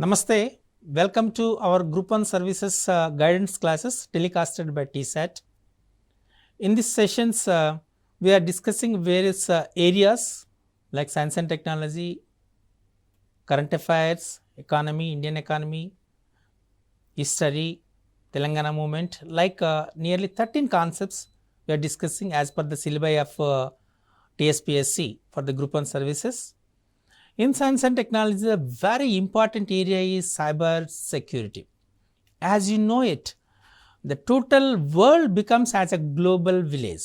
Namaste, welcome to our Group 1 Services guidance classes telecasted by TSAT. In these sessions, we are discussing various areas like science and technology, current affairs, economy, Indian economy, history, Telangana movement, like nearly 13 concepts we are discussing as per the syllabi of Tspsc for the Group 1 services. In science and technology, a very important area is cyber security. As you know it, the total world becomes as a global village.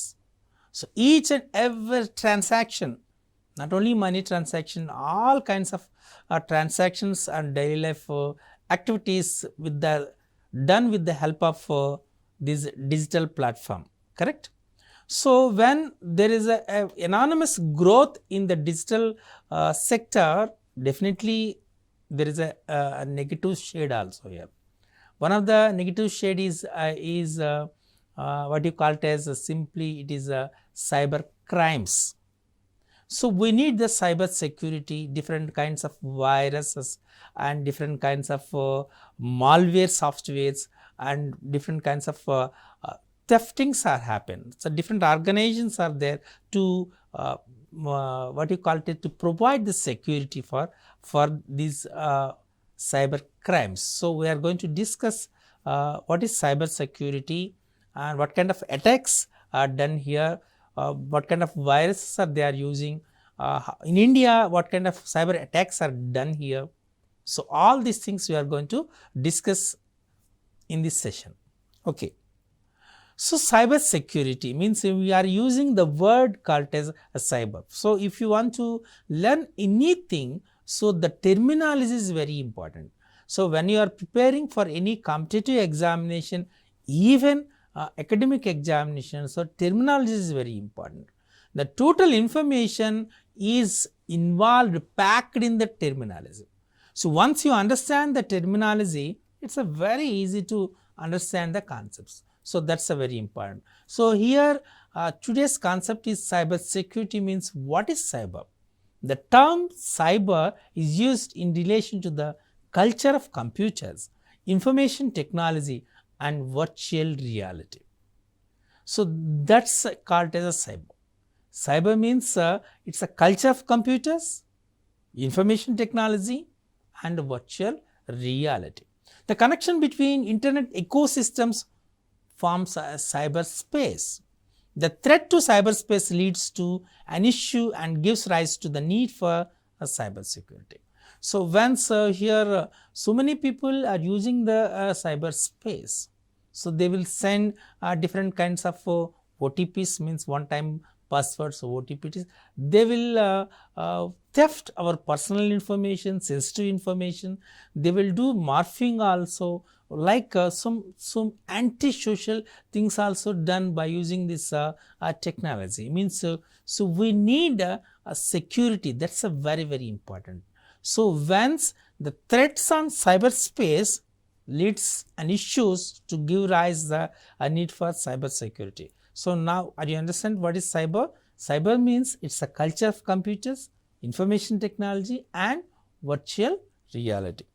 So each and every transaction, not only money transaction, all kinds of transactions and daily life activities done with the help of this digital platform, correct? So when there is a enormous growth in the digital sector, definitely there is a negative shade also here. One of the negative shade is what you call it as simply it is cyber crimes. So we need the cyber security, different kinds of viruses and different kinds of malware softwares and different kinds of theftings are happening. So different organizations are there to what you call it, to provide the security for these cyber crimes. So we are going to discuss what is cyber security and what kind of attacks are done here, what kind of viruses are they are using in India, what kind of cyber attacks are done here. So all these things we are going to discuss in this session. Okay. So cyber security means we are using the word called as a cyber. So if you want to learn anything, so the terminology is very important. So when you are preparing for any competitive examination, even academic examination, so terminology is very important. The total information is involved, packed in the terminology. So once you understand the terminology, it's a very easy to understand the concepts. So that's a very important. So here today's concept is cyber security means what is cyber? The term cyber is used in relation to the culture of computers, information technology and virtual reality. So that's called as a cyber. Cyber means it's a culture of computers, information technology and virtual reality. The connection between internet ecosystems forms a cyberspace. The threat to cyberspace leads to an issue and gives rise to the need for a cybersecurity. So once here so many people are using the cyberspace, so they will send different kinds of OTPs, means one time passwords, so OTPs. They will theft our personal information, sensitive information. They will do morphing also, like some anti-social things also done by using this technology. Means so we need a security, that's a very important. So once the threats on cyberspace leads and issues to give rise the need for cyber security. So now are you understand what is cyber? Cyber means it's a culture of computers, information technology and virtual reality.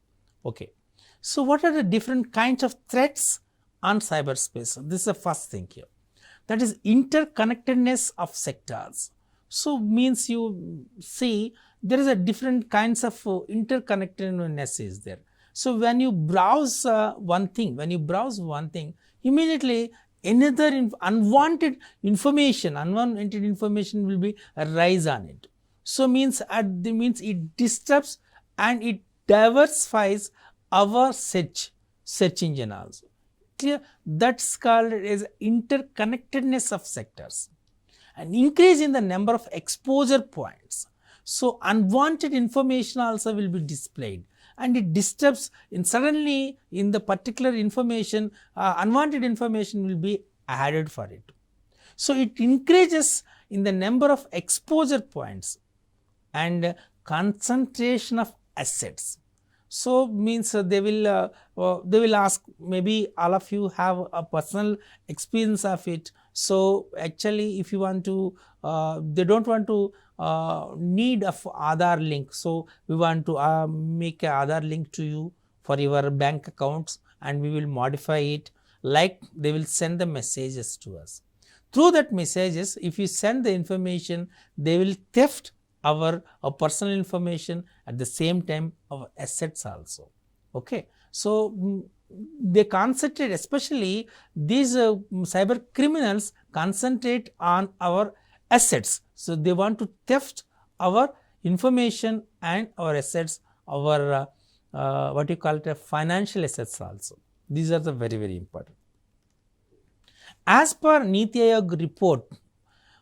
Okay. So what are the different kinds of threats on cyberspace? This is the first thing here. That is interconnectedness of sectors. So means you see there is a different kinds of interconnectedness is there. So when you browse one thing, immediately another unwanted information will be arise on it. So means it disturbs and it diversifies our search engine also. Clear? That's called as interconnectedness of sectors. An increase in the number of exposure points. So unwanted information also will be displayed and it disturbs in suddenly in the particular information, unwanted information will be added for it. So it increases in the number of exposure points and concentration of assets. So means they will ask, maybe all of you have a personal experience of it. So actually if you want to they don't want to need of Aadhaar link. So, we want to make a Aadhaar link to you for your bank accounts, and we will modify it, like they will send the messages to us. Through that messages, if you send the information, they will theft our personal information, at the same time our assets also. Okay. So, they concentrate, especially these cyber criminals concentrate on our assets. So, they want to theft our information and our assets, our what you call it, financial assets also. These are the very important. As per NITI Aayog report,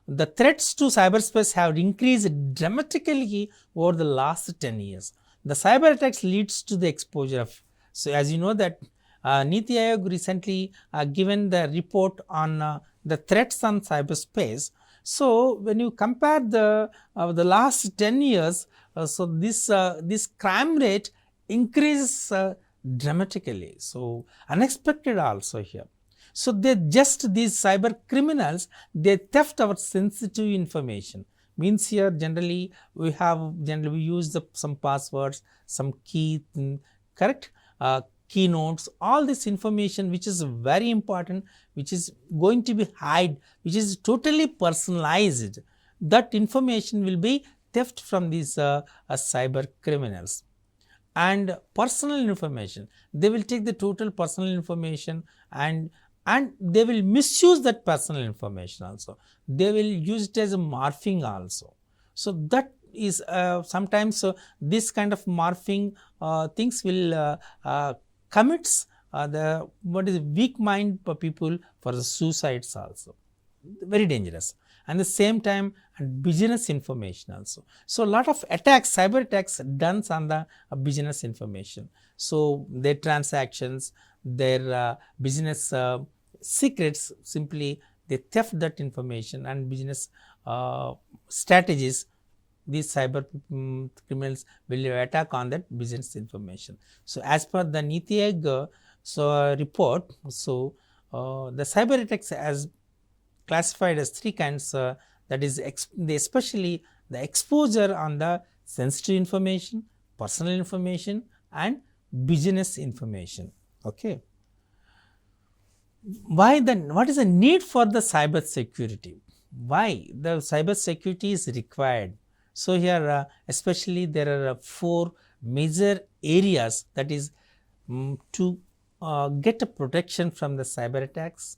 the threats to cyberspace have increased dramatically over the last 10 years. The cyber attacks leads to the exposure of, so as you know that NITI Aayog recently given the report on the threats on cyberspace. So, when you compare the last 10 years, so this crime rate increases dramatically. So, unexpected also here. So, these cyber criminals, they theft our sensitive information. Means here generally we use some passwords, some key, correct, keynotes, all this information which is very important, which is going to be hide, which is totally personalized. That information will be theft from these cyber criminals. And personal information, they will take the total personal information and they will misuse that personal information also. They will use it as a morphing also. So, that is sometimes this kind of morphing things will commits weak mind people for the suicides also. Very dangerous. And the same time business information also. So, lot of attacks, cyber attacks done on the business information. So, their transactions, their business secrets, simply they theft that information, and business strategies, these cyber criminals will attack on that business information. So, as per the NITI Aayog report, so the cyber attacks as classified as 3 kinds, that is especially the exposure on the sensitive information, personal information and business information. Okay. What is the need for the cyber security? Why the cyber security is required? So, here especially there are 4 major areas, that is to get a protection from the cyber attacks,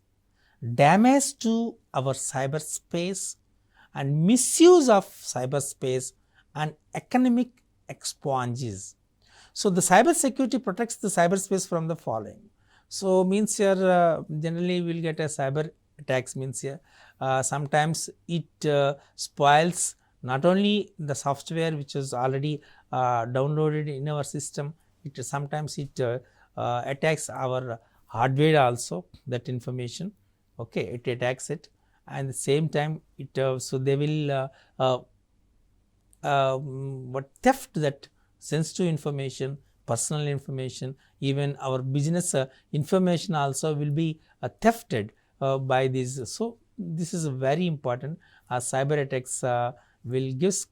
damage to our cyberspace and misuse of cyberspace and economic expunges. So, the cyber security protects the cyberspace from the following. So, means here generally we will get a cyber attacks, means here sometimes it spoils not only the software which is already downloaded in our system, sometimes it attacks our hardware also, that information. Okay, it attacks it, and the same time it so they will theft that sensitive information, personal information, even our business information also will be thefted by these. So, this is very important. Cyber attacks will give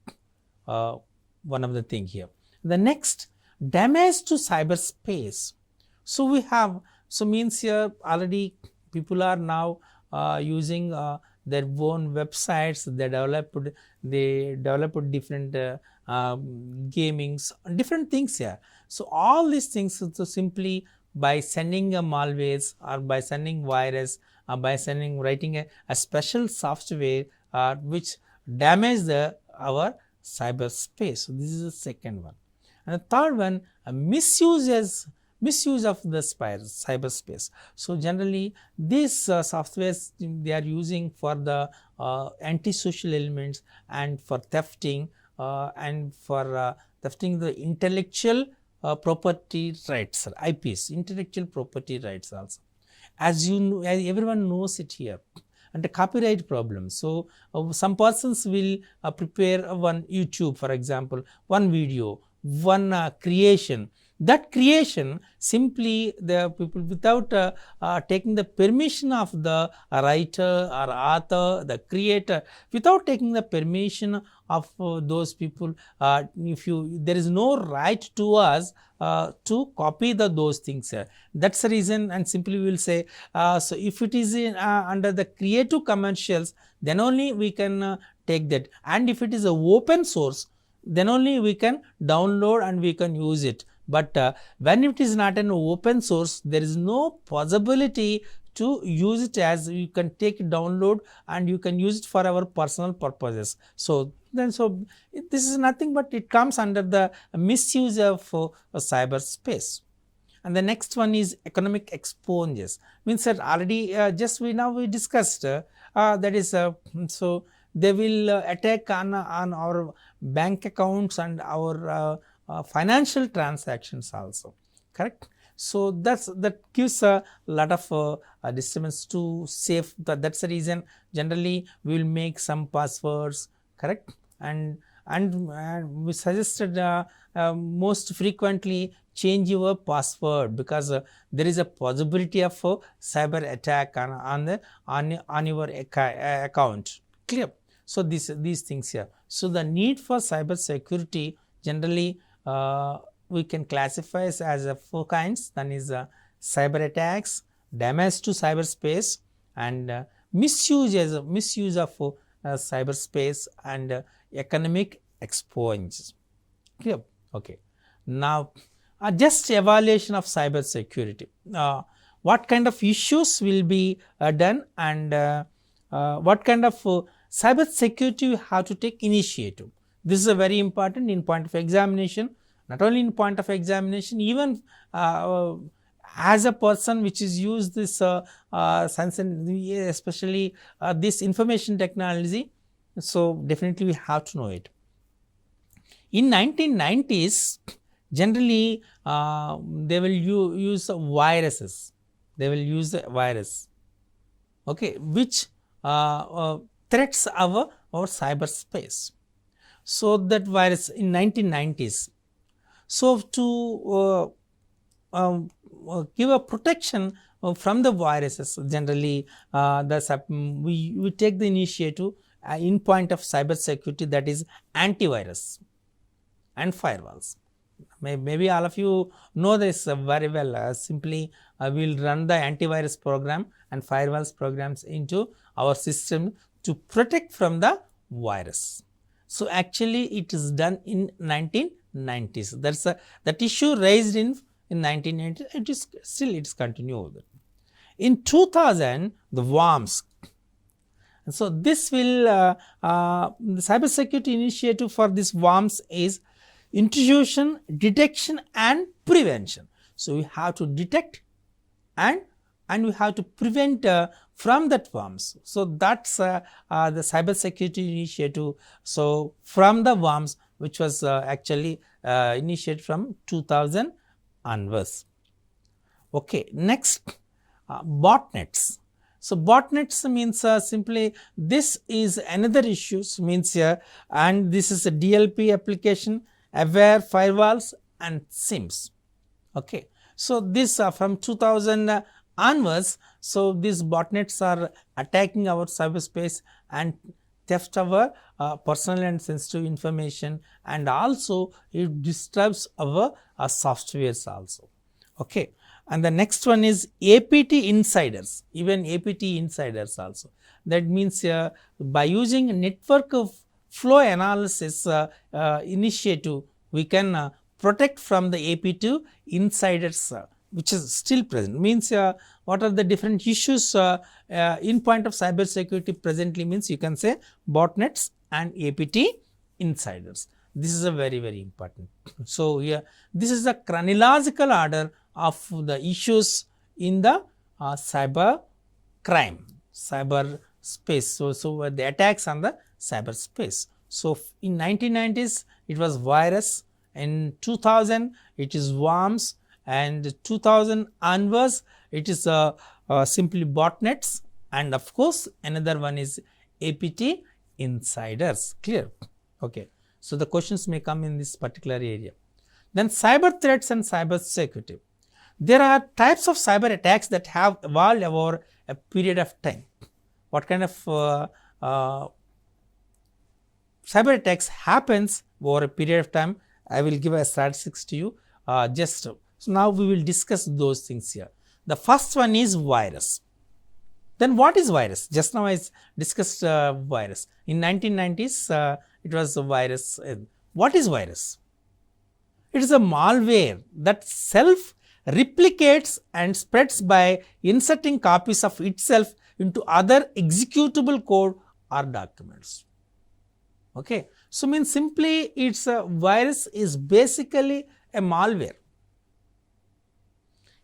one of the thing here. The next, damage to cyberspace. So, we have, so means here already people are now using their own websites, they developed different gamings, different things here. So, all these things, so simply by sending a malwares or by sending virus or by writing a special software which damage our cyberspace. So, this is the second one. And the third one, misuse of the cyberspace. So, generally these softwares they are using for the antisocial elements and for thefting and for thefting the intellectual property rights, IPs, intellectual property rights also. As you know, as everyone knows it here, and the copyright problem. So, some persons will prepare one YouTube, for example, one video, one creation, that creation simply the people without taking the permission of the writer or author, the creator, without taking the permission of those people, there is no right to us to copy those things. That's the reason, and simply we will say, so if it is under the Creative Commercials, then only we can take that, and if it is a open source, then only we can download and we can use it. But when it is not an open source, there is no possibility to use it, as you can take it download and you can use it for our personal purposes. So this is nothing but it comes under the misuse of cyberspace. And the next one is economic exposures. Means that already we discussed that is so they will attack on our bank accounts and our financial transactions also, correct? So that gives a lot of disturbance to save. That's the reason generally we will make some passwords, correct? And we suggested most frequently change your password, because there is a possibility of cyber attack on your account. Clear? So these things here. So the need for cyber security generally we can classify as 4 kinds. One is cyber attacks, damage to cyberspace, and misuse of cyberspace, and economic exposures. Clear? Okay. Now just evaluation of cyber security. What kind of issues will be done, and what kind of cyber security you have to take initiative. This is a very important in point of examination. Not only in point of examination, even as a person which is used this science and especially this information technology, so definitely we have to know it. In 1990s, generally they will use viruses. They will use the virus, okay, which threats our cyberspace. So that virus in 1990s. So to give a protection from the viruses, generally we take the initiative in point of cyber security, that is antivirus and firewalls. Maybe all of you know this very well. Simply we will run the antivirus program and firewalls programs into our system to protect from the virus. So actually it is done in 1990s. That's that issue raised in 1990. It is continued. In 2000, the worms. And so this will the cyber security initiative for this worms is introduction, detection, and prevention. So we have to detect and we have to prevent from that worms. So that's the cyber security initiative. So from the worms, which was actually initiated from 2000 onwards. Okay, next botnets. So botnets means simply this is another issue, means and this is a DLP application, aware firewalls and SIMs. Okay, so this from 2000 onwards, so these botnets are attacking our cyberspace and theft our personal and sensitive information, and also it disturbs our softwares also. Okay, and the next one is APT insiders, even APT insiders also. That means by using network of flow analysis initiative, we can protect from the APT insiders which is still present. Means what are the different issues in point of cyber security presently, means you can say botnets and APT insiders. This is a very, very important. So here this is the chronological order of the issues in the cyber crime, cyber space. So the attacks on the cyberspace. So in 1990s it was virus, in 2000 it is worms, and 2000 onwards it is simply botnets, and of course another one is APT insiders. Clear? Okay. So the questions may come in this particular area. Then cyber threats and cyber security. There are types of cyber attacks that have evolved over a period of time. What kind of cyber attacks happens over a period of time? I will give a statistics to you. So now we will discuss those things here. The first one is virus. Then what is virus? Just now I discussed virus. In 1990s, it was a virus. What is virus? It is a malware that self-replicates and spreads by inserting copies of itself into other executable code or documents. Okay. So, means simply it's a virus is basically a malware.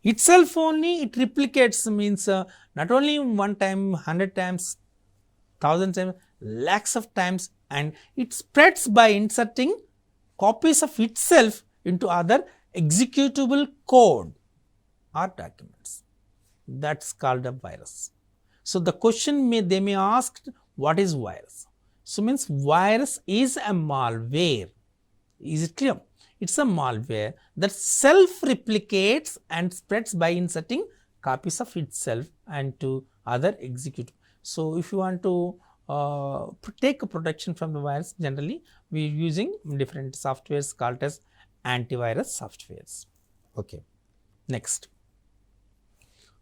Itself only it replicates, means not only one time, 100 times, 1000 times, lakhs of times, and it spreads by inserting copies of itself into other executable code or documents. That's called a virus. So, the question they may ask, what is virus? So, means virus is a malware. Is it clear? It's a malware that self-replicates and spreads by inserting copies of itself and to other executable. So, if you want to take a protection from the virus, generally we are using different softwares called as antivirus softwares. Okay. Next,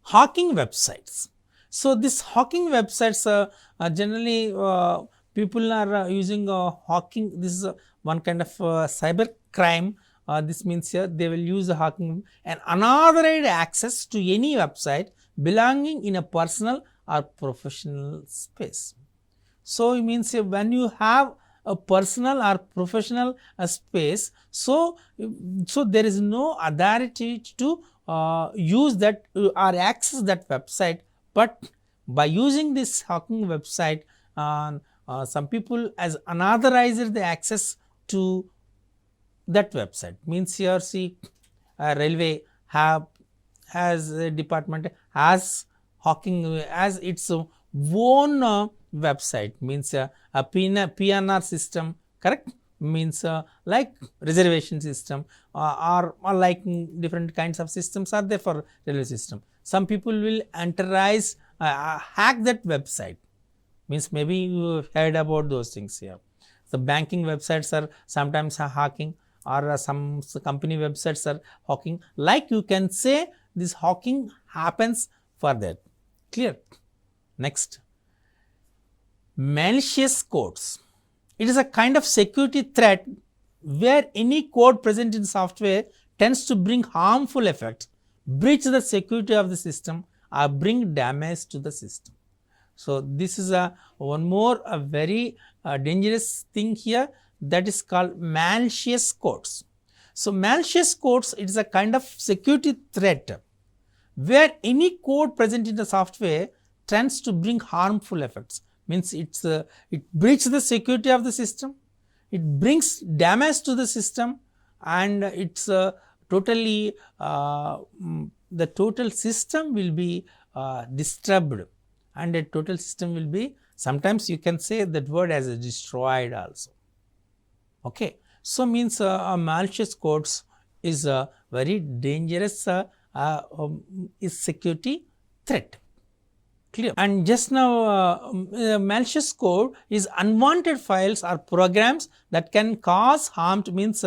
hacking websites. So, this hacking websites generally people are using hacking. This is one kind of cyber crime. This means here they will use the hacking and unauthorized access to any website belonging in a personal or professional space. So, it means when you have a personal or professional space, so there is no authority to use that or access that website, but by using this hacking website, some people as unauthorized the access to that website. Means here see railway has a department has hacking as its own website, means a PNR system, correct, means like reservation system or like different kinds of systems are there for railway system. Some people will enterize hack that website, means maybe you heard about those things here. The banking websites are sometimes hacking, or some company websites are hacking, like you can say this hacking happens for that. Clear? Next, malicious codes. It is a kind of security threat where any code present in software tends to bring harmful effects, breach the security of the system, or bring damage to the system. So, this is one more very dangerous thing here, that is called malicious codes. So, malicious codes, it is a kind of security threat where any code present in the software tends to bring harmful effects. Means it breaches the security of the system, it brings damage to the system, and it's totally the total system will be disturbed, and a total system will be, sometimes you can say that word as destroyed also. Okay. So, means a malicious codes is a very dangerous is security threat. Clear? And just now malicious code is unwanted files or programs that can cause harm to, means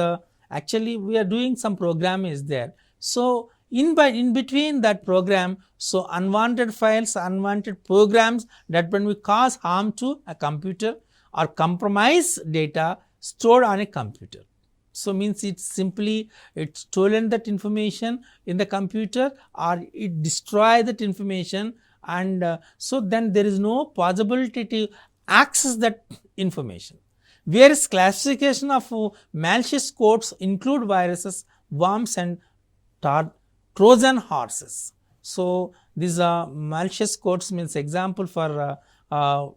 actually we are doing some program is there. So, in between that program, so unwanted files, unwanted programs that when we cause harm to a computer or compromise data stored on a computer. So, means it's simply it's stolen that information in the computer or it destroy that information, and so then there is no possibility to access that information. Various classification of malicious codes include viruses, worms, and Trojan horses. So, these malicious codes means example for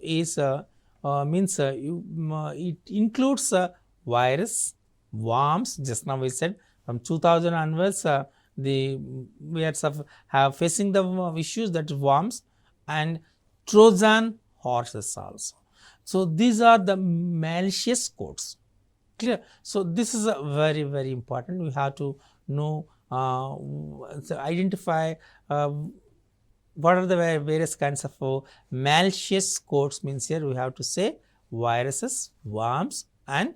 is means it includes virus, worms. Just now we said from 2000 onwards we are facing the issues, that worms and Trojan horses also. So, these are the malicious codes. Clear? So this is a very important. We have to know, identify what are the various kinds of malicious codes. Means here we have to say viruses, worms and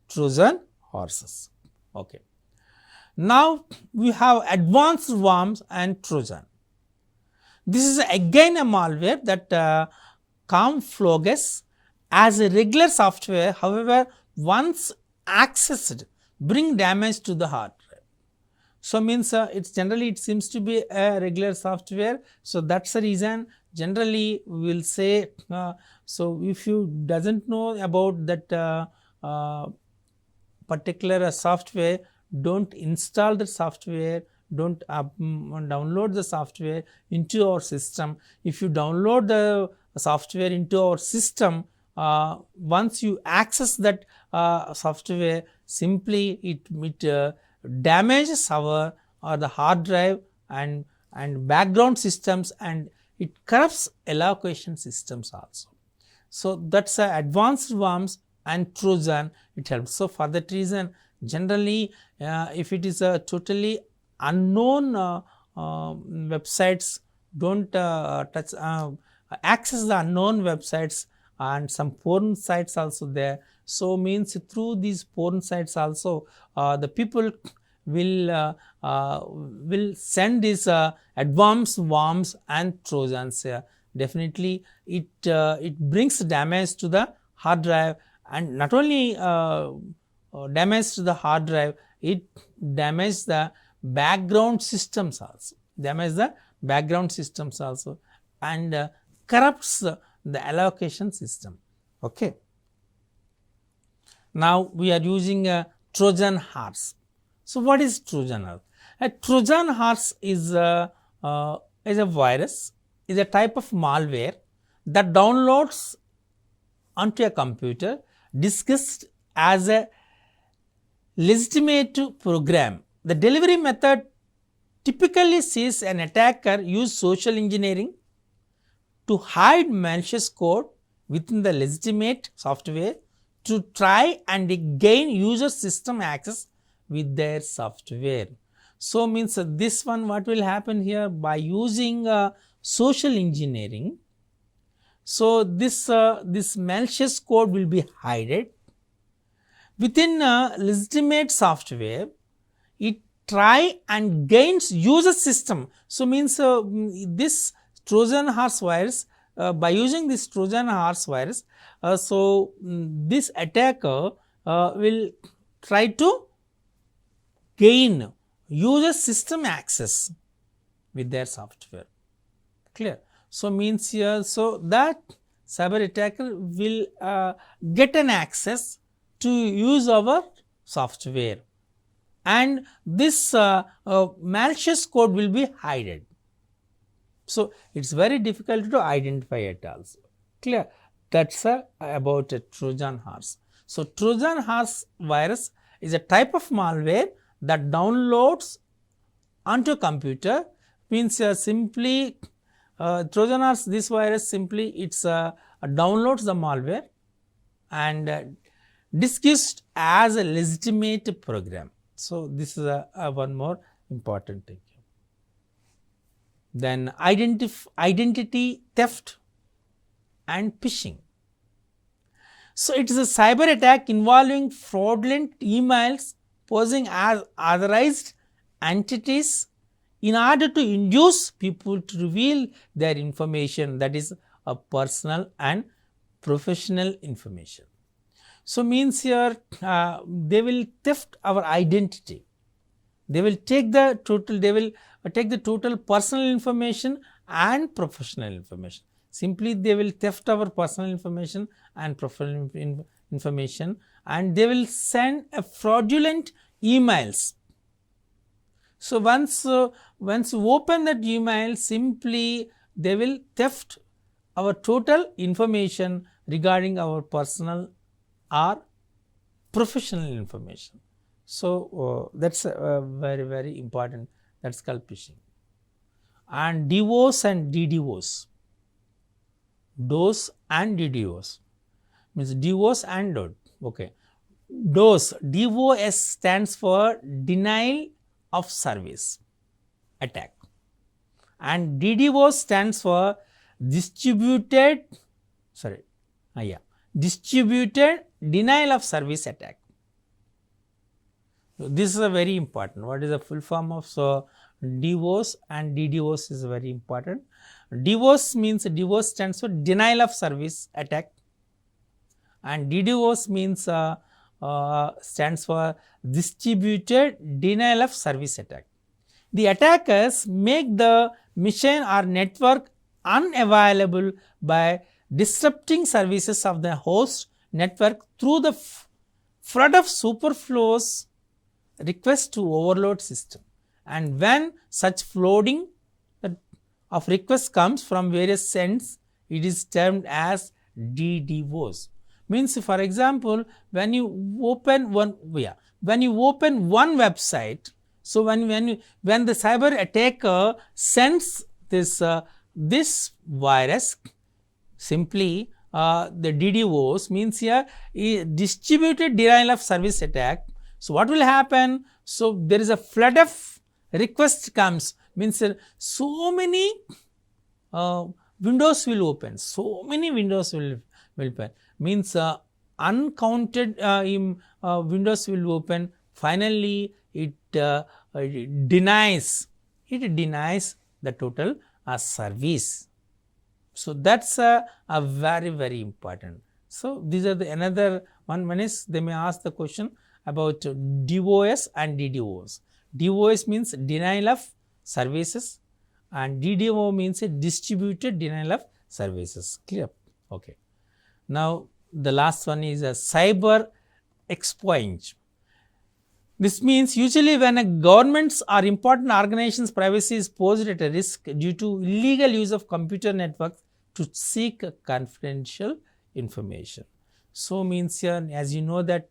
Trojan horses. Okay. Now we have advanced worms and Trojan. This is again a malware that camouflages as a regular software. However, once accessed, bring damage to the hard drive. So means it's generally it seems to be a regular software. So that's the reason generally we will say, so if you doesn't know about that particular software, don't install the software, don't download the software into our system. If you download the software into our system, once you access that software, simply it damages our the hard drive and background systems, and it corrupts allocation systems also. So that's advanced worms and Trojan, it helps. So for that reason, generally if it is a totally unknown websites, don't touch access the unknown websites, and some porn sites also there. So means through these porn sites also the people will send these advanced worms and Trojans. Definitely it brings damage to the hard drive, and not only damage to the hard drive, it damages the background systems also, and corrupts the allocation system. Okay. Now we are using a Trojan horse. So what is Trojan horse? A Trojan horse is a virus, is a type of malware that downloads onto a computer disguised as a legitimate program. The delivery method typically sees an attacker use social engineering to hide malicious code within the legitimate software to try and gain user system access with their software. So means this one, what will happen here, by using social engineering, so this malicious code will be hidden within legitimate software. It try and gains user system. So means this Trojan horse virus, by using this Trojan horse virus, so this attacker will try to gain user system access with their software. Clear? So means here, so that cyber attacker will get an access to use our software, and this malicious code will be hidden. So it's very difficult to identify it also. Clear? That's about a Trojan horse. So Trojan horse virus is a type of malware that downloads onto a computer. Means simply Trojan horse, this virus simply it's downloads the malware and disguised as a legitimate program. So this is one more important thing. Then identity theft and phishing. So it is a cyber attack involving fraudulent emails posing as authorized entities in order to induce people to reveal their information, that is a personal and professional information. So means here they will theft our identity. They will take the total personal information and professional information. Simply they will theft our personal information and professional information, and they will send a fraudulent emails. So once you open that email, simply they will theft our total information regarding our personal or professional information. So that's very important. That's called phishing. And DOS and DDoS. DOS and DDoS means DOS and DOT. Okay. DOS stands for denial of service attack, and DDoS stands for distributed denial of service attack. So this is a very important. What is the full form of DOS and DDoS is very important. DOS means DOS stands for denial of service attack, and DDoS means stands for distributed denial of service attack. The attackers make the machine or network unavailable by disrupting services of the host network through the flood of superfluous requests to overload system. And when such flooding of requests comes from various ends, it is termed as DDoS. Means, for example, when you open one website, so when the cyber attacker sends this virus, simply the DDoS means here distributed denial of service attack. So what will happen? So there is a flood of requests comes, means so many windows will open, means uncounted windows will open. Finally it denies the total service. So that's a very important. So these are the another one is they may ask the question about DOS and DDoS. DOS means denial of services and DDoS means a distributed denial of services. Clear? Okay. Now the last one is a cyber exploit. This means usually when a government's or important organization's privacy is posed at a risk due to illegal use of computer networks to seek confidential information. So means here, as you know that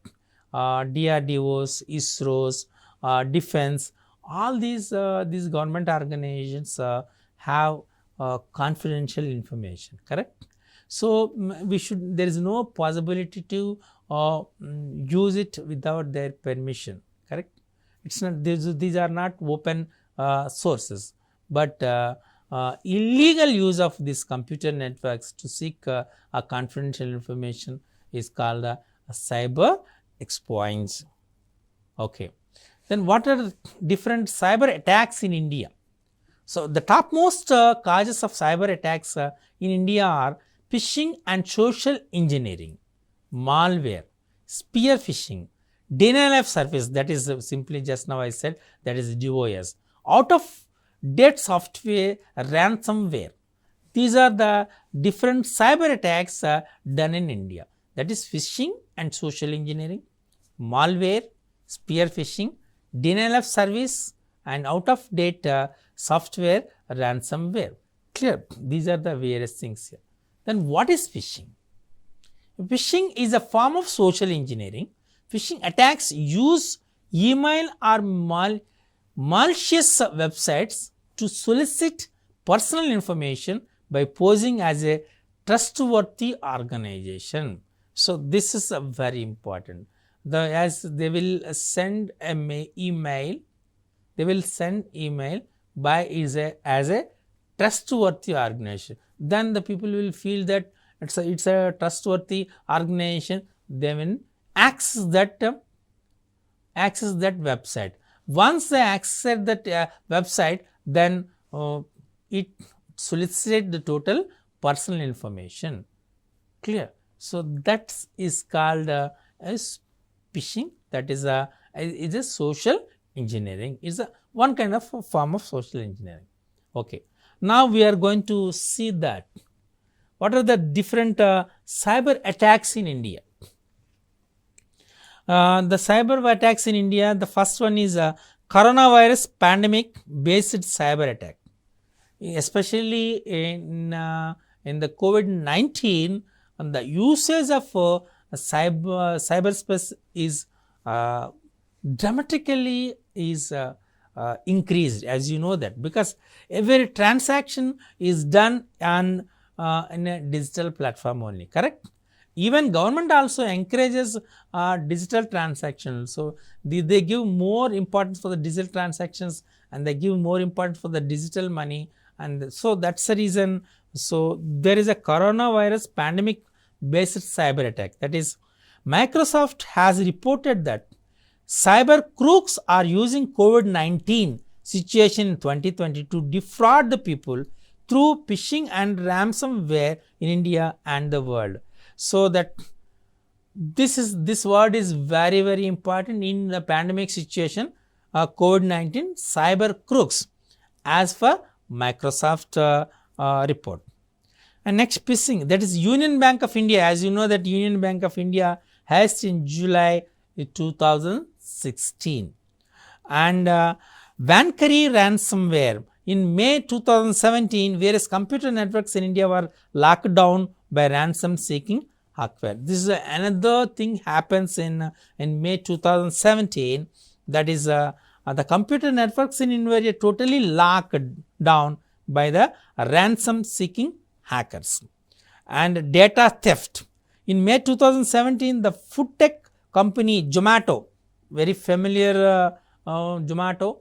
DRDOs, ISROs, defense, all these government organizations have confidential information, correct? So there is no possibility to use it without their permission, correct? It's not, these are not open sources, but illegal use of these computer networks to seek a confidential information is called a cyber exploits. Okay. Then what are the different cyber attacks in India? So the topmost causes of cyber attacks in India are phishing and social engineering, malware, spear phishing, denial of service, that is simply just now I said, that is DOS, out of date software, ransomware. These are the different cyber attacks done in India, that is phishing and social engineering, malware, spear phishing, denial of service and out of date software, ransomware. Clear? These are the various things here. Then what is phishing? Phishing is a form of social engineering. Phishing attacks use email or malicious websites to solicit personal information by posing as a trustworthy organization. So this is a very important. As they will send email, they will send email by as a trustworthy organization. Then the people will feel that it's a trustworthy organization. They will access that website. Once they access that website, then it solicits the total personal information. Clear? So that is called as phishing. That is a social engineering. Is a one kind of a form of social engineering. Okay. Now we are going to see that what are the different cyber attacks in India. The cyber attacks in India, the first one is a coronavirus pandemic based cyber attack. Especially in the COVID-19, the usage of cyberspace is dramatically increased, as you know that, because every transaction is done on in a digital platform only, correct? Even government also encourages digital transactions. So, they give more importance for the digital transactions and they give more importance for the digital money, and so that is the reason. So, there is a coronavirus pandemic based cyber attack, that is Microsoft has reported that cyber crooks are using COVID-19 situation in 2020 to defraud the people through phishing and ransomware in India and the world. So, that this word is very, very important in the pandemic situation, COVID-19 cyber crooks, as per Microsoft report. And next, phishing, that is Union Bank of India. As you know that Union Bank of India has in July 2016, and 𝗬𝗏 ransomware in May 2017, various computer networks in India were locked down by ransom seeking hardware. This is another thing happens in May 2017, that is the computer networks in India were totally locked down by the ransom seeking hackers. And data theft. In May 2017, the food tech company Zomato, very familiar Zomato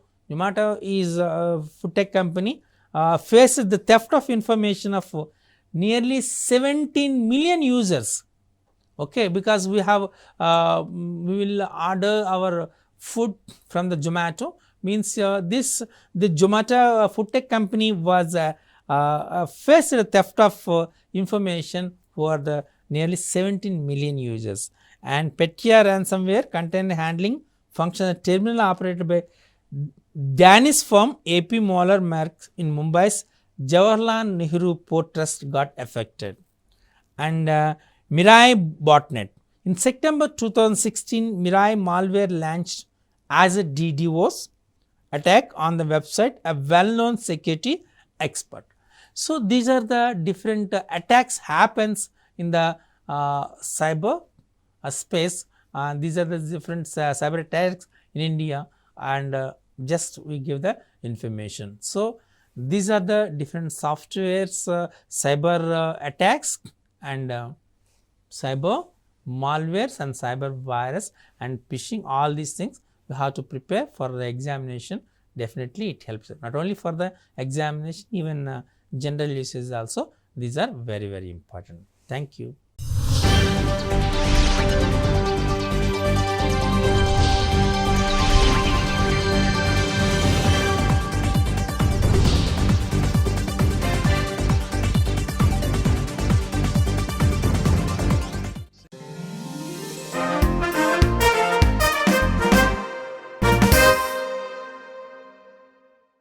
is a food tech company, faced the theft of information of nearly 17 million users. Okay, because we will order our food from the Zomato, means the Zomato food tech company was faced the theft of information for the nearly 17 million users. And Petya ransomware contained handling function terminal operated by Danish firm AP Moller Maersk in Mumbai's Jawaharlal Nehru Port Trust got affected. And Mirai botnet. In September 2016, Mirai malware launched as a DDoS attack on the website, a well-known security expert. So, these are the different attacks happens in the cyber space. These are the different cyber attacks in India, and just we give the information. So, these are the different softwares, cyber attacks and cyber malwares and cyber virus and phishing. All these things you have to prepare for the examination. Definitely it helps, not only for the examination, even general usage also. These are very, very important. Thank you.